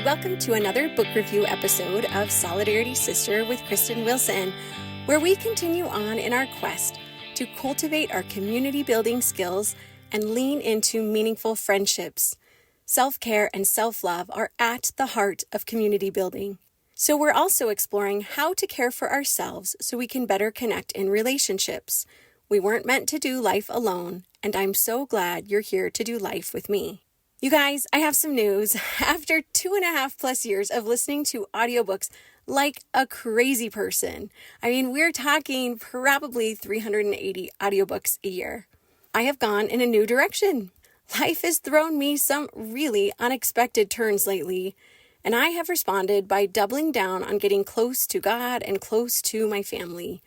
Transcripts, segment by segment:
welcome to another book review episode of Solidarity Sister with Kristen Wilson, where we continue on in our quest to cultivate our community building skills and lean into meaningful friendships. Self-care and self-love are at the heart of community building. So we're also exploring how to care for ourselves so we can better connect in relationships. We weren't meant to do life alone, and I'm so glad you're here to do life with me. You guys, I have some news. After 2.5+ years of listening to audiobooks like a crazy person, we're talking probably 380 audiobooks a year, I have gone in a new direction. Life has thrown me some really unexpected turns lately, and I have responded by doubling down on getting close to God and close to my family.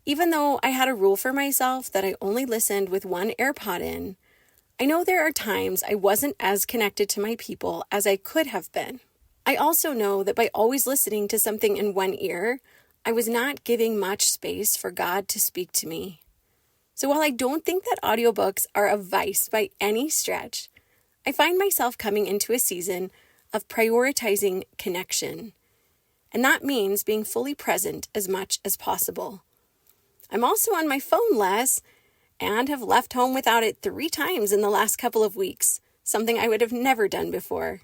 Even though I had a rule for myself that I only listened with one AirPod in, I know there are times I wasn't as connected to my people as I could have been. I also know that by always listening to something in one ear, I was not giving much space for God to speak to me. So while I don't think that audiobooks are a vice by any stretch, I find myself coming into a season of prioritizing connection. And that means being fully present as much as possible. I'm also on my phone less and have left home without it 3 times in the last couple of weeks, something I would have never done before.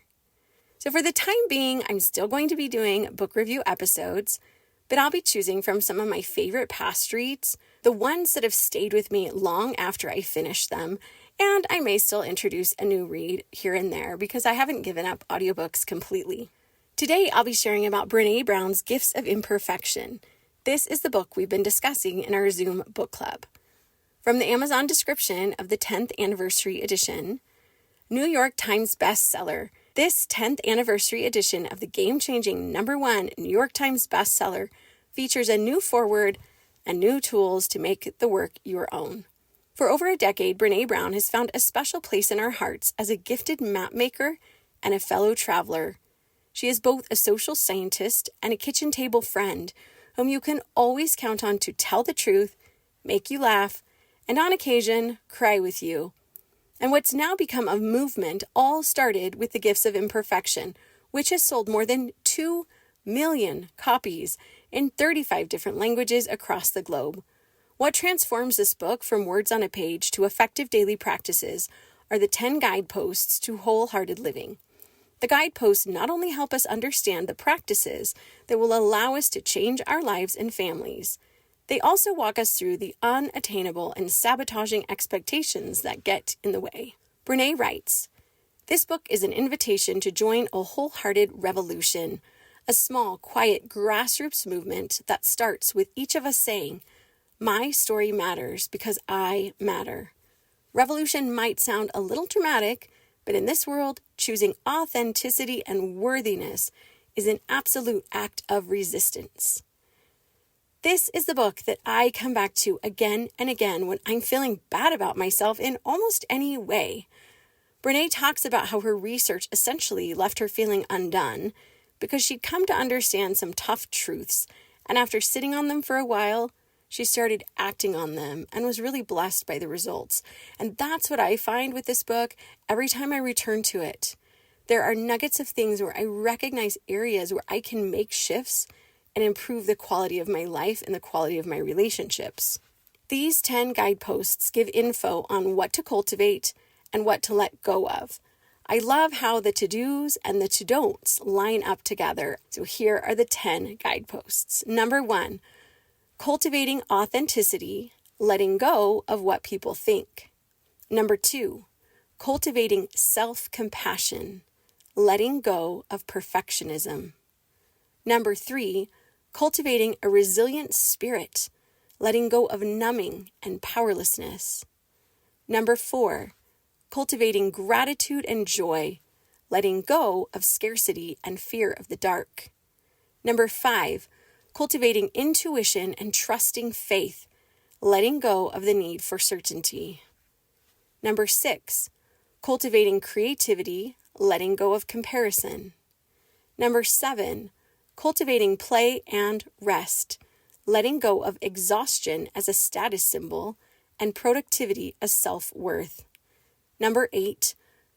So for the time being, I'm still going to be doing book review episodes, but I'll be choosing from some of my favorite past reads, the ones that have stayed with me long after I finish them, and I may still introduce a new read here and there because I haven't given up audiobooks completely. Today, I'll be sharing about Brené Brown's Gifts of Imperfection. This is the book we've been discussing in our Zoom book club. From the Amazon description of the 10th anniversary edition, New York Times bestseller, this 10th anniversary edition of the game-changing #1 New York Times bestseller features a new foreword and new tools to make the work your own. For over a decade, Brené Brown has found a special place in our hearts as a gifted map maker and a fellow traveler. She is both a social scientist and a kitchen table friend whom you can always count on to tell the truth, make you laugh, and on occasion, cry with you. And what's now become a movement all started with the Gifts of Imperfection, which has sold more than 2 million copies in 35 different languages across the globe. What transforms this book from words on a page to effective daily practices are the 10 guideposts to wholehearted living. The guideposts not only help us understand the practices that will allow us to change our lives and families, they also walk us through the unattainable and sabotaging expectations that get in the way. Brené writes, "This book is an invitation to join a wholehearted revolution, a small, quiet grassroots movement that starts with each of us saying, 'My story matters because I matter.' Revolution might sound a little dramatic, but in this world, choosing authenticity and worthiness is an absolute act of resistance." This is the book that I come back to again and again when I'm feeling bad about myself in almost any way. Brené talks about how her research essentially left her feeling undone because she'd come to understand some tough truths, and after sitting on them for a while, she started acting on them and was really blessed by the results. And that's what I find with this book every time I return to it. There are nuggets of things where I recognize areas where I can make shifts and improve the quality of my life and the quality of my relationships. These 10 guideposts give info on what to cultivate and what to let go of. I love how the to-dos and the to-don'ts line up together. So here are the 10 guideposts. 1, cultivating authenticity, letting go of what people think. 2, cultivating self-compassion, letting go of perfectionism. 3, cultivating a resilient spirit, letting go of numbing and powerlessness. 4, cultivating gratitude and joy, letting go of scarcity and fear of the dark. 5, cultivating intuition and trusting faith, letting go of the need for certainty. 6, cultivating creativity, letting go of comparison. 7, cultivating play and rest, letting go of exhaustion as a status symbol and productivity as self-worth. 8,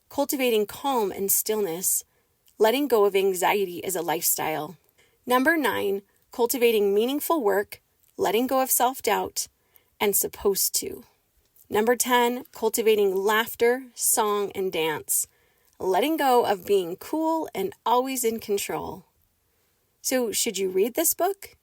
cultivating calm and stillness, letting go of anxiety is a lifestyle. Number 9, cultivating meaningful work, letting go of self-doubt, and supposed to. Number 10, cultivating laughter, song, and dance, letting go of being cool and always in control. So, should you read this book?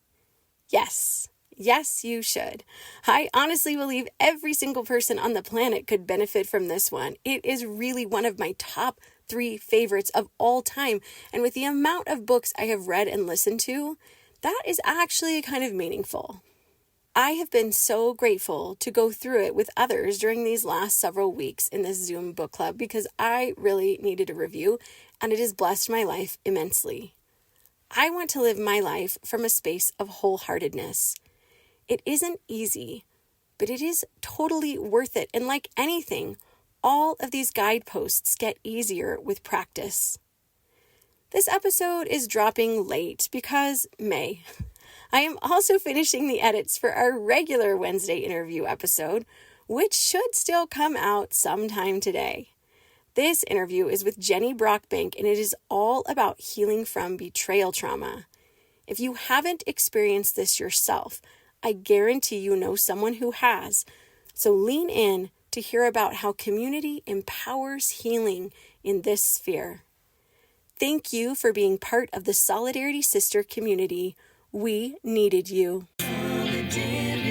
Yes. Yes, you should. I honestly believe every single person on the planet could benefit from this one. It is really one of my top 3 favorites of all time. And with the amount of books I have read and listened to, that is actually kind of meaningful. I have been so grateful to go through it with others during these last several weeks in this Zoom book club because I really needed a review and it has blessed my life immensely. I want to live my life from a space of wholeheartedness. It isn't easy, but it is totally worth it. And like anything, all of these guideposts get easier with practice. This episode is dropping late because May. I am also finishing the edits for our regular Wednesday interview episode, which should still come out sometime today. This interview is with Jenny Brockbank, and it is all about healing from betrayal trauma. If you haven't experienced this yourself, I guarantee you know someone who has. So lean in to hear about how community empowers healing in this sphere. Thank you for being part of the Solidarity Sister community. We needed you. Solidarity.